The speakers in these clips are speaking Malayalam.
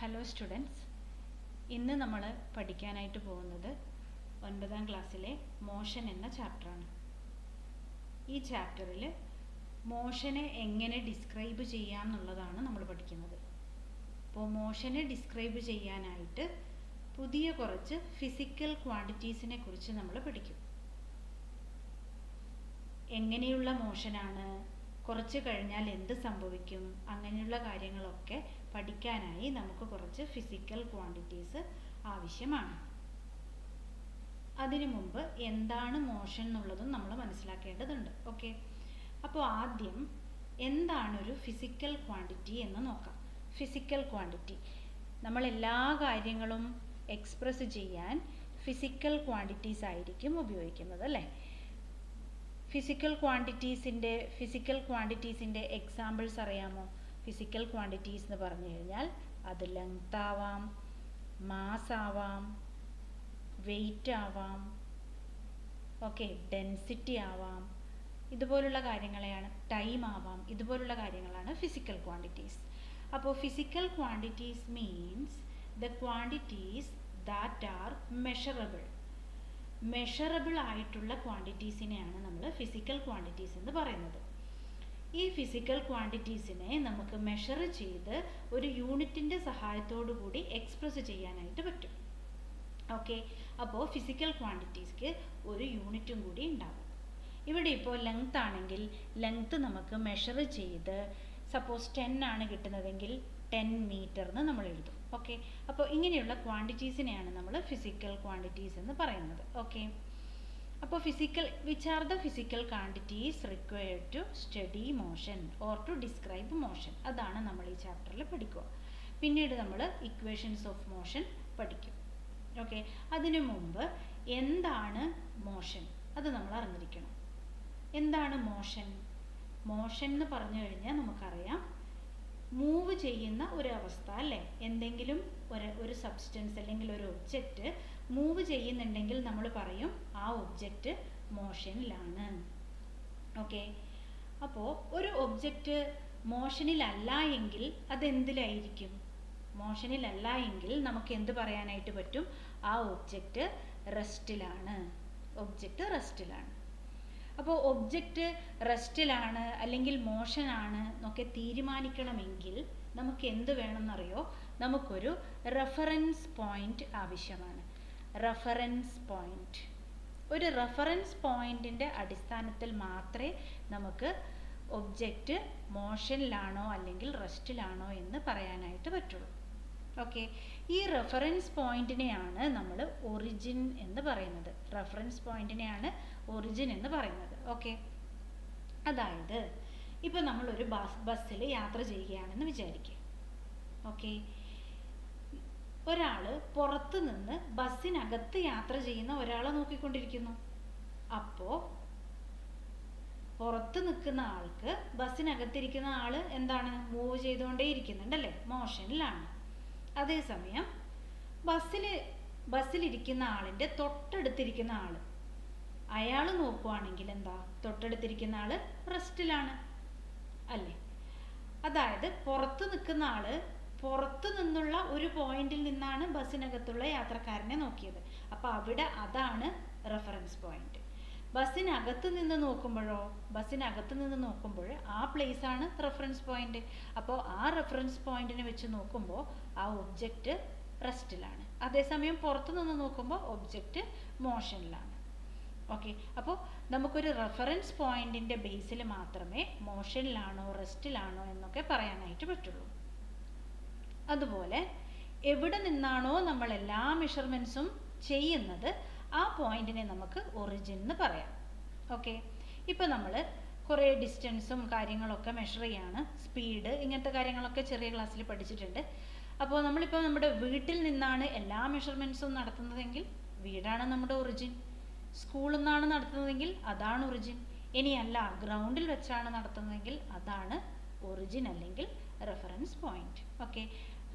ഹലോ സ്റ്റുഡൻസ്, ഇന്ന് നമ്മൾ പഠിക്കാനായിട്ട് പോകുന്നത് 9ാം ക്ലാസ്സിലെ മോഷൻ എന്ന ചാപ്റ്ററാണ്. ഈ ചാപ്റ്ററിൽ മോഷനെ എങ്ങനെ ഡിസ്ക്രൈബ് ചെയ്യാം എന്നുള്ളതാണ് നമ്മൾ പഠിക്കുന്നത്. അപ്പോൾ മോഷനെ ഡിസ്ക്രൈബ് ചെയ്യാനായിട്ട് പുതിയ കുറച്ച് ഫിസിക്കൽ ക്വാണ്ടിറ്റീസിനെ കുറിച്ച് നമ്മൾ പഠിക്കും. എങ്ങനെയുള്ള മോഷനാണ്, കുറച്ച് കഴിഞ്ഞാൽ എന്ത് സംഭവിക്കും, അങ്ങനെയുള്ള കാര്യങ്ങളൊക്കെ പഠിക്കാനായി നമുക്ക് കുറച്ച് ഫിസിക്കൽ ക്വാണ്ടിറ്റീസ് ആവശ്യമാണ്. അതിനു മുമ്പ് എന്താണ് മോഷൻ എന്നുള്ളതും നമ്മൾ മനസ്സിലാക്കേണ്ടതുണ്ട്. ഓക്കെ, അപ്പോൾ ആദ്യം എന്താണ് ഒരു ഫിസിക്കൽ ക്വാണ്ടിറ്റി എന്ന് നോക്കാം. ഫിസിക്കൽ ക്വാണ്ടിറ്റി, നമ്മൾ എല്ലാ കാര്യങ്ങളും എക്സ്പ്രസ് ചെയ്യാൻ ഫിസിക്കൽ ക്വാണ്ടിറ്റീസ് ആയിരിക്കും ഉപയോഗിക്കുന്നത്, അല്ലേ? ഫിസിക്കൽ ക്വാണ്ടിറ്റീസിൻ്റെ എക്സാമ്പിൾസ് അറിയാമോ? ഫിസിക്കൽ ക്വാണ്ടിറ്റീസ് എന്ന് പറഞ്ഞു കഴിഞ്ഞാൽ അത് ലെങ്ത് ആവാം, മാസ് ആവാം, വെയിറ്റ് ആവാം, ഓക്കെ, ഡെൻസിറ്റി ആവാം, ഇതുപോലുള്ള കാര്യങ്ങളെയാണ്, ടൈം ആവാം, ഇതുപോലുള്ള കാര്യങ്ങളാണ് ഫിസിക്കൽ ക്വാണ്ടിറ്റീസ്. അപ്പോൾ physical quantities means the quantities that are measurable ആയിട്ടുള്ള ക്വാണ്ടിറ്റീസിനെയാണ് നമ്മൾ ഫിസിക്കൽ ക്വാണ്ടിറ്റീസ് എന്ന് പറയുന്നത്. ഈ ഫിസിക്കൽ ക്വാണ്ടിറ്റീസിനെ നമുക്ക് മെഷർ ചെയ്ത് ഒരു യൂണിറ്റിൻ്റെ സഹായത്തോടു കൂടി എക്സ്പ്രസ് ചെയ്യാനായിട്ട് പറ്റും. ഓക്കെ, അപ്പോൾ ഫിസിക്കൽ ക്വാണ്ടിറ്റീസ്ക്ക് ഒരു യൂണിറ്റും കൂടി ഉണ്ടാവും. ഇവിടെ ഇപ്പോൾ ലെങ്ത് ആണെങ്കിൽ ലെങ്ത് നമുക്ക് മെഷർ ചെയ്ത് സപ്പോസ് 10 ആണ് കിട്ടുന്നതെങ്കിൽ 10 മീറ്റർ എന്ന് നമ്മൾ എഴുതും. ഓക്കെ, അപ്പോൾ ഇങ്ങനെയുള്ള ക്വാണ്ടിറ്റീസിനെയാണ് നമ്മൾ ഫിസിക്കൽ ക്വാണ്ടിറ്റീസ് എന്ന് പറയുന്നത്. ഓക്കെ, അപ്പോൾ which are the physical quantities required to study motion or to describe motion, അതാണ് നമ്മൾ ഈ ചാപ്റ്ററിൽ പഠിക്കുക. പിന്നീട് നമ്മൾ ഇക്വേഷൻസ് ഓഫ് മോഷൻ പഠിക്കും. ഓക്കെ, അതിനു മുമ്പ് എന്താണ് മോഷൻ അത് നമ്മൾ അറിഞ്ഞിരിക്കണം. എന്താണ് മോഷൻ? മോഷൻ എന്ന് പറഞ്ഞു കഴിഞ്ഞാൽ നമുക്കറിയാം, മൂവ് ചെയ്യുന്ന ഒരു അവസ്ഥ, അല്ലേ? എന്തെങ്കിലും ഒരു സബ്സ്റ്റൻസ് അല്ലെങ്കിൽ ഒരു ഒബ്ജക്റ്റ് മൂവ് ചെയ്യുന്നുണ്ടെങ്കിൽ നമ്മൾ പറയും ആ ഒബ്ജക്റ്റ് മോഷനിലാണ്. ഓക്കെ, അപ്പോൾ ഒരു ഒബ്ജക്റ്റ് മോഷനിലല്ല എങ്കിൽ അതെന്തിലായിരിക്കും? മോഷനിലല്ല എങ്കിൽ നമുക്ക് എന്ത് പറയാനായിട്ട് പറ്റും? ആ ഒബ്ജക്റ്റ് റെസ്റ്റിലാണ്. അപ്പോൾ ഒബ്ജക്റ്റ് റെസ്റ്റിലാണ് അല്ലെങ്കിൽ മോഷനാണ് എന്നൊക്കെ തീരുമാനിക്കണമെങ്കിൽ നമുക്ക് എന്ത് വേണമെന്നറിയോ? നമുക്കൊരു റെഫറൻസ് പോയിന്റ് ആവശ്യമാണ്. ഒരു റെഫറൻസ് പോയിന്റിൻ്റെ അടിസ്ഥാനത്തിൽ മാത്രമേ നമുക്ക് ഒബ്ജക്റ്റ് മോഷനിലാണോ അല്ലെങ്കിൽ റെസ്റ്റിലാണോ എന്ന് പറയാനായിട്ട് പറ്റുള്ളൂ. ഓക്കെ, ഈ റെഫറൻസ് പോയിന്റിനെയാണ് നമ്മൾ ഒറിജിൻ എന്ന് പറയുന്നത്. ഓക്കെ, അതായത് ഇപ്പോൾ നമ്മളൊരു ബസ്സിൽ യാത്ര ചെയ്യുകയാണെന്ന് വിചാരിക്കുക. ഓക്കെ, ഒരാൾ പുറത്ത് നിന്ന് ബസ്സിനകത്ത് യാത്ര ചെയ്യുന്ന ഒരാളെ നോക്കിക്കൊണ്ടിരിക്കുന്നു. അപ്പോൾ പുറത്ത് നിൽക്കുന്ന ആൾക്ക് ബസ്സിനകത്തിരിക്കുന്ന ആൾ എന്താണ്? മൂവ് ചെയ്തുകൊണ്ടേ ഇരിക്കുന്നുണ്ടല്ലേ, മോഷനിലാണ്. അതേസമയം ബസ്സിലിരിക്കുന്ന ആളിൻ്റെ തൊട്ടടുത്തിരിക്കുന്ന ആൾ, അയാൾ നോക്കുവാണെങ്കിൽ എന്താ? തൊട്ടടുത്തിരിക്കുന്ന ആൾ റെസ്റ്റിലാണ്, അല്ലേ? അതായത് പുറത്ത് നിൽക്കുന്ന ആൾ പുറത്ത് നിന്നുള്ള ഒരു പോയിന്റിൽ നിന്നാണ് ബസ്സിനകത്തുള്ള യാത്രക്കാരനെ നോക്കിയത്. അപ്പോൾ അതാണ് റെഫറൻസ് പോയിന്റ്. ബസ്സിനകത്ത് നിന്ന് നോക്കുമ്പോൾ ആ പ്ലേസ് ആണ് റെഫറൻസ് പോയിന്റ്. അപ്പോൾ ആ റെഫറൻസ് പോയിന്റിനെ വെച്ച് നോക്കുമ്പോൾ ആ ഒബ്ജക്റ്റ് റെസ്റ്റിലാണ്. അതേസമയം പുറത്തു നിന്ന് നോക്കുമ്പോൾ ഒബ്ജക്റ്റ് മോഷനിലാണ്. ഓക്കെ, അപ്പോൾ നമുക്കൊരു റെഫറൻസ് പോയിന്റിൻ്റെ ബേസിൽ മാത്രമേ മോഷനിലാണോ റെസ്റ്റിലാണോ എന്നൊക്കെ പറയാനായിട്ട് പറ്റുള്ളൂ. അതുപോലെ എവിടെ നിന്നാണോ നമ്മൾ എല്ലാ മെഷർമെൻറ്റ്സും ചെയ്യുന്നത് ആ പോയിന്റിനെ നമുക്ക് ഒറിജിൻ എന്ന് പറയാം. ഓക്കെ, ഇപ്പോൾ നമ്മൾ കുറേ ഡിസ്റ്റൻസും കാര്യങ്ങളൊക്കെ മെഷർ ചെയ്യാണ്, സ്പീഡ്, ഇങ്ങനത്തെ കാര്യങ്ങളൊക്കെ ചെറിയ ക്ലാസ്സിൽ പഠിച്ചിട്ടുണ്ട്. അപ്പോൾ നമ്മളിപ്പോൾ നമ്മുടെ വീട്ടിൽ നിന്നാണ് എല്ലാ മെഷർമെൻറ്റ്സും നടത്തുന്നതെങ്കിൽ വീടാണ് നമ്മുടെ ഒറിജിൻ. സ്കൂളിൽ നിന്നാണ് നടത്തുന്നതെങ്കിൽ അതാണ് ഒറിജിൻ. ഇനിയല്ല, ഗ്രൗണ്ടിൽ വെച്ചാണ് നടത്തുന്നതെങ്കിൽ അതാണ് ഒറിജിൻ അല്ലെങ്കിൽ റെഫറൻസ് പോയിന്റ്. ഓക്കെ,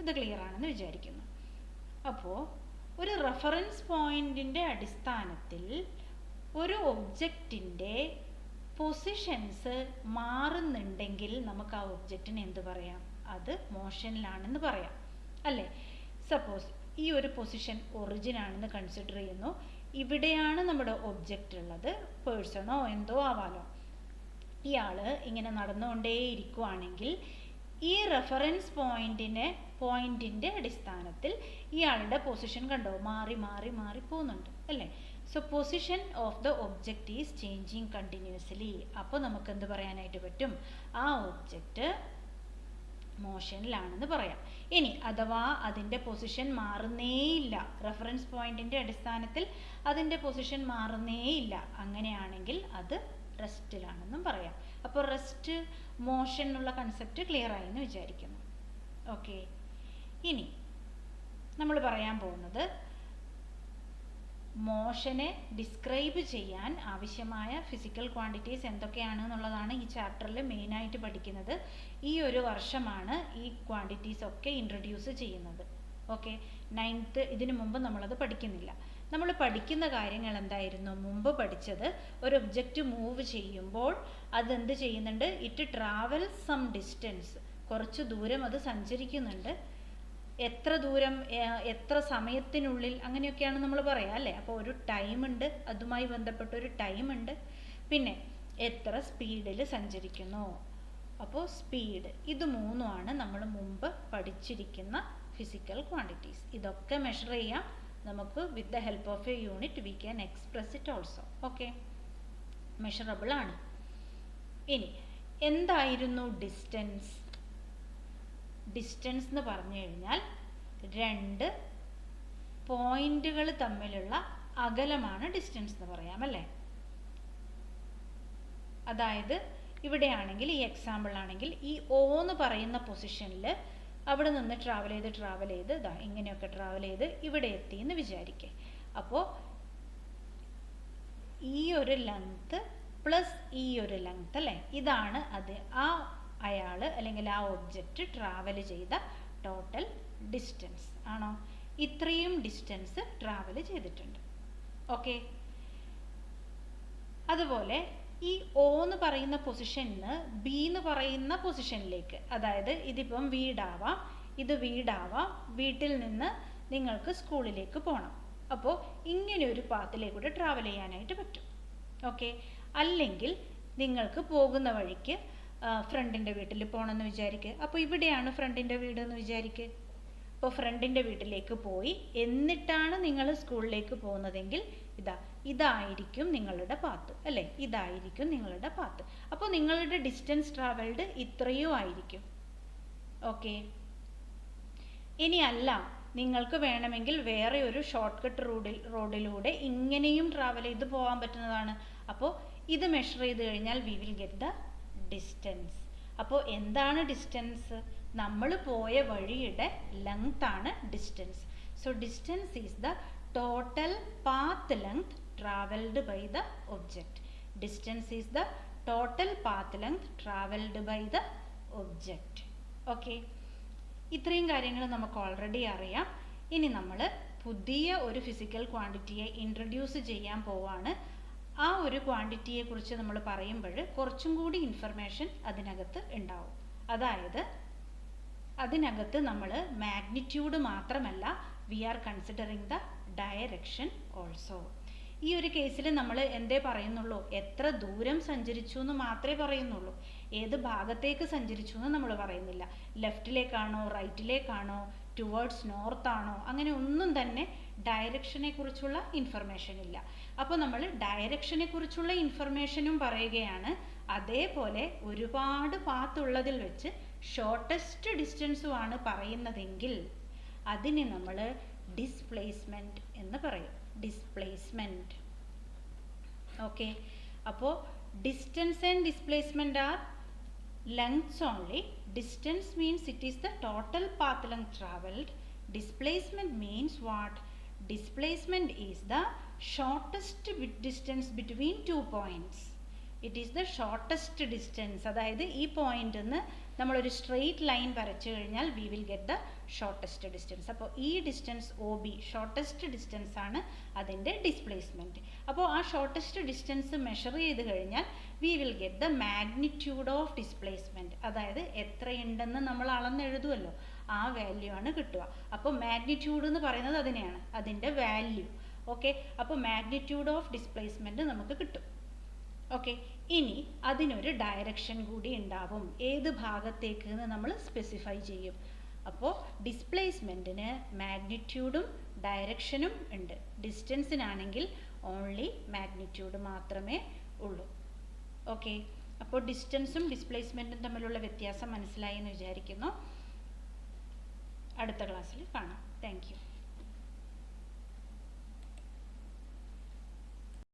ഇത് ക്ലിയർ ആണെന്ന് വിചാരിക്കുന്നു. അപ്പോൾ ഒരു റെഫറൻസ് പോയിന്റിൻ്റെ അടിസ്ഥാനത്തിൽ ഒരു ഒബ്ജക്റ്റിൻ്റെ പൊസിഷൻസ് മാറുന്നുണ്ടെങ്കിൽ നമുക്ക് ആ ഒബ്ജക്റ്റിനെ എന്ത് പറയാം? അത് മോഷനിലാണെന്ന് പറയാം. അല്ലേ? സപ്പോസ് ഈ ഒരു പൊസിഷൻ ഒറിജിൻ ആണെന്ന് കൺസിഡർ ചെയ്യുന്നു. ഇവിടെയാണ് നമ്മുടെ ഒബ്ജക്റ്റ് ഉള്ളത്. പേഴ്സണോ എന്തോ ആവാലോ. ഇയാൾ ഇങ്ങനെ നടന്നുകൊണ്ടേ ഇരിക്കുവാണെങ്കിൽ ഈ റെഫറൻസ് പോയിന്റിൻ്റെ അടിസ്ഥാനത്തിൽ ഇയാളുടെ പൊസിഷൻ കണ്ടോ മാറി മാറി മാറി പോകുന്നുണ്ട് അല്ലേ? So position of the object is changing continuously. അപ്പോൾ നമുക്ക് എന്ത് പറയാനായിട്ട് പറ്റും? ആ ഒബ്ജക്റ്റ് മോഷനിലാണെന്ന് പറയാം. ഇനി അഥവാ അതിൻ്റെ പൊസിഷൻ മാറുന്നേയില്ല, റെഫറൻസ് പോയിന്റിൻ്റെ അടിസ്ഥാനത്തിൽ അതിൻ്റെ പൊസിഷൻ മാറുന്നേയില്ല, അങ്ങനെയാണെങ്കിൽ അത് റെസ്റ്റിലാണെന്നും പറയാം. അപ്പോൾ റെസ്റ്റ്, മോഷൻ എന്നുള്ള കൺസെപ്റ്റ് ക്ലിയർ ആയി എന്ന് വിചാരിക്കുന്നു. ഓക്കെ, ഇനി നമ്മൾ പറയാൻ പോകുന്നത് മോഷനെ ഡിസ്ക്രൈബ് ചെയ്യാൻ ആവശ്യമായ ഫിസിക്കൽ ക്വാണ്ടിറ്റീസ് എന്തൊക്കെയാണ് എന്നുള്ളതാണ് ഈ ചാപ്റ്ററിൽ മെയിനായിട്ട് പഠിക്കുന്നത്. ഈ ഒരു വർഷമാണ് ഈ ക്വാണ്ടിറ്റീസ് ഒക്കെ ഇൻട്രൊഡ്യൂസ് ചെയ്യുന്നത്. ഓക്കെ, 9th ഇതിനു മുമ്പ് നമ്മളത് പഠിക്കുന്നില്ല. നമ്മൾ പഠിക്കുന്ന കാര്യങ്ങൾ എന്തായിരുന്നു? മുമ്പ് പഠിച്ചത് ഒരു ഒബ്ജക്റ്റ് മൂവ് ചെയ്യുമ്പോൾ അതെന്ത് ചെയ്യുന്നുണ്ട്? ഇറ്റ് ട്രാവൽസ് സം ഡിസ്റ്റൻസ്, കുറച്ച് ദൂരം അത് സഞ്ചരിക്കുന്നുണ്ട്. എത്ര ദൂരം, എത്ര സമയത്തിനുള്ളിൽ, അങ്ങനെയൊക്കെയാണ് നമ്മൾ പറയാം അല്ലേ? അപ്പോൾ ഒരു ടൈം ഉണ്ട്, അതുമായി ബന്ധപ്പെട്ട ഒരു ടൈം ഉണ്ട്. പിന്നെ എത്ര സ്പീഡിൽ സഞ്ചരിക്കുന്നു, അപ്പോൾ സ്പീഡ്. ഇത് മൂന്നുമാണ് നമ്മൾ മുമ്പ് പഠിച്ചിരിക്കുന്ന ഫിസിക്കൽ ക്വാണ്ടിറ്റീസ്. ഇതൊക്കെ മെഷർ ചെയ്യാം നമുക്ക്. With the help of A unit we can express it also. Okay, measurable ആണ്. ഇനി എന്തായിരുന്നു ഡിസ്റ്റൻസ്? ഡിസ്റ്റൻസ് എന്ന് പറഞ്ഞു കഴിഞ്ഞാൽ രണ്ട് പോയിന്റുകൾ തമ്മിലുള്ള അകലമാണ് ഡിസ്റ്റൻസ് എന്ന് പറയാം അല്ലേ? അതായത് ഇവിടെയാണെങ്കിൽ, ഈ എക്സാമ്പിൾ ആണെങ്കിൽ, ഈ O എന്ന് പറയുന്ന പൊസിഷനിൽ അവിടെ നിന്ന് ട്രാവൽ ചെയ്ത് ഇതാ ഇങ്ങനെയൊക്കെ ട്രാവൽ ചെയ്ത് ഇവിടെ എത്തി എന്ന് വിചാരിക്കേ. അപ്പോൾ ഈ ഒരു ലെങ്ത് പ്ലസ് ഈ ഒരു ലെങ്ത് അല്ലേ, ഇതാണ് അത് അയാൾ അല്ലെങ്കിൽ ആ ഒബ്ജക്റ്റ് ട്രാവൽ ചെയ്ത ടോട്ടൽ ഡിസ്റ്റൻസ് ആണോ? ഇത്രയും ഡിസ്റ്റൻസ് ട്രാവൽ ചെയ്തിട്ടുണ്ട്. ഓക്കെ, അതുപോലെ ഈ O എന്ന് പറയുന്ന പൊസിഷനിൽ B എന്ന് പറയുന്ന പൊസിഷനിലേക്ക്, അതായത് ഇതിപ്പം വീടാവാം, ഇത് വീടാവാം, വീട്ടിൽ നിന്ന് നിങ്ങൾക്ക് സ്കൂളിലേക്ക് പോകണം. അപ്പോൾ ഇങ്ങനെ ഒരു പാത്തിലേക്കൂടെ ട്രാവൽ ചെയ്യാനായിട്ട് പറ്റും. ഓക്കെ, അല്ലെങ്കിൽ നിങ്ങൾക്ക് പോകുന്ന വഴിക്ക് ഫ്രണ്ടിൻ്റെ വീട്ടിൽ പോകണമെന്ന് വിചാരിക്കുക. അപ്പോൾ ഇവിടെയാണ് ഫ്രണ്ടിൻ്റെ വീട് എന്ന് വിചാരിക്കുക. അപ്പോൾ ഫ്രണ്ടിൻ്റെ വീട്ടിലേക്ക് പോയി എന്നിട്ടാണ് നിങ്ങൾ സ്കൂളിലേക്ക് പോകുന്നതെങ്കിൽ ഇതായിരിക്കും നിങ്ങളുടെ പാത്ത് അല്ലേ? ഇതായിരിക്കും നിങ്ങളുടെ പാത്ത്. അപ്പോൾ നിങ്ങളുടെ ഡിസ്റ്റൻസ് ട്രാവൽഡ് ഇത്രയും ആയിരിക്കും. ഓക്കെ, ഇനി അല്ല, നിങ്ങൾക്ക് വേണമെങ്കിൽ വേറെ ഒരു ഷോർട്ട് കട്ട് റോഡിലൂടെ ഇങ്ങനെയും ട്രാവൽ ചെയ്ത് പോകാൻ പറ്റുന്നതാണ്. അപ്പോൾ ഇത് മെഷർ ചെയ്ത് കഴിഞ്ഞാൽ we will get the distance. അപ്പോൾ എന്താണ് ഡിസ്റ്റൻസ്? നമ്മൾ പോയ വഴിയുടെ ലെങ്ത് ആണ് distance. So distance is the total path length travelled by the object. Distance is the total path length travelled by the object. Okay, ഇത്രയും കാര്യങ്ങൾ നമുക്ക് ഓൾറെഡി അറിയാം. ഇനി നമ്മൾ പുതിയ ഒരു ഫിസിക്കൽ ക്വാണ്ടിറ്റിയെ ഇൻട്രൊഡ്യൂസ് ചെയ്യാൻ പോവാണ്. ആ ഒരു ക്വാണ്ടിറ്റിയെ കുറിച്ച് നമ്മൾ പറയുമ്പോൾ കുറച്ചും കൂടി ഇൻഫർമേഷൻ അതിനകത്ത് ഉണ്ടാവും. അതായത് അതിനകത്ത് നമ്മൾ മാഗ്നിറ്റ്യൂഡ് മാത്രമല്ല, we are considering the direction also. ഈ ഒരു കേസിൽ നമ്മൾ എന്തേ പറയുന്നുള്ളൂ? എത്ര ദൂരം സഞ്ചരിച്ചു എന്ന് മാത്രമേ പറയുന്നുള്ളൂ. ഏത് ഭാഗത്തേക്ക് സഞ്ചരിച്ചു എന്ന് നമ്മൾ പറയുന്നില്ല. ലെഫ്റ്റിലേക്കാണോ റൈറ്റിലേക്കാണോ ടുവേർഡ്സ് നോർത്ത് ആണോ, അങ്ങനെ ഒന്നും തന്നെ ഡയറക്ഷനെ കുറിച്ചുള്ള ഇൻഫർമേഷൻ ഇല്ല. അപ്പോൾ നമ്മൾ ഡയറക്ഷനെ കുറിച്ചുള്ള ഇൻഫർമേഷനും പറയുകയാണ്, അതേപോലെ ഒരുപാട് പാത്ത് ഉള്ളതിൽ വെച്ച് ഷോർട്ടസ്റ്റ് ഡിസ്റ്റൻസുമാണ് പറയുന്നതെങ്കിൽ അതിനെ നമ്മൾ ഡിസ്പ്ലേസ്മെൻറ്റ് എന്ന് പറയും. ഡിസ്പ്ലേസ്മെൻറ്റ്. ഓക്കെ, അപ്പോൾ distance and displacement are lengths only. Distance means it is the total path length travelled. Displacement means what? Displacement is the shortest distance between two points. It is the shortest distance. അതായത് ഈ പോയിന്റ് നിന്ന് നമ്മളൊരു സ്ട്രെയിറ്റ് ലൈൻ വരച്ചു കഴിഞ്ഞാൽ we will get the shortest distance. അപ്പോൾ ഈ distance O B shortest distance ആണ് അതിൻ്റെ ഡിസ്പ്ലേസ്മെൻറ്റ്. അപ്പോൾ ആ ഷോർട്ടസ്റ്റ് ഡിസ്റ്റൻസ് മെഷർ ചെയ്ത് കഴിഞ്ഞാൽ we will get the magnitude of displacement. അതായത് എത്രയുണ്ടെന്ന് നമ്മൾ അളന്നെഴുതുമല്ലോ, ആ വാല്യൂ ആണ് കിട്ടുക. അപ്പോൾ മാഗ്നിറ്റ്യൂഡ് എന്ന് പറയുന്നത് അതിനെയാണ്, അതിൻ്റെ വാല്യൂ. ഓക്കെ, അപ്പോൾ മാഗ്നിറ്റ്യൂഡ് ഓഫ് ഡിസ്പ്ലേസ്മെൻറ്റ് നമുക്ക് കിട്ടും. ഓക്കെ, ഇനി അതിനൊരു ഡയറക്ഷൻ കൂടി ഉണ്ടാവും. ഏത് ഭാഗത്തേക്ക് എന്ന് നമ്മൾ സ്പെസിഫൈ ചെയ്യും. അപ്പോൾ ഡിസ്പ്ലേസ്മെൻറ്റിന് മാഗ്നിറ്റ്യൂഡും ഡയറക്ഷനും ഉണ്ട്. ഡിസ്റ്റൻസിനാണെങ്കിൽ ഓൺലി മാഗ്നിറ്റ്യൂഡ് മാത്രമേ ഉള്ളൂ. ഓക്കെ, അപ്പോൾ ഡിസ്റ്റൻസും ഡിസ്പ്ലേസ്മെൻറ്റും തമ്മിലുള്ള വ്യത്യാസം മനസ്സിലായി എന്ന് വിചാരിക്കുന്നു. അടുത്ത ക്ലാസ്സിൽ കാണാം. Thank you.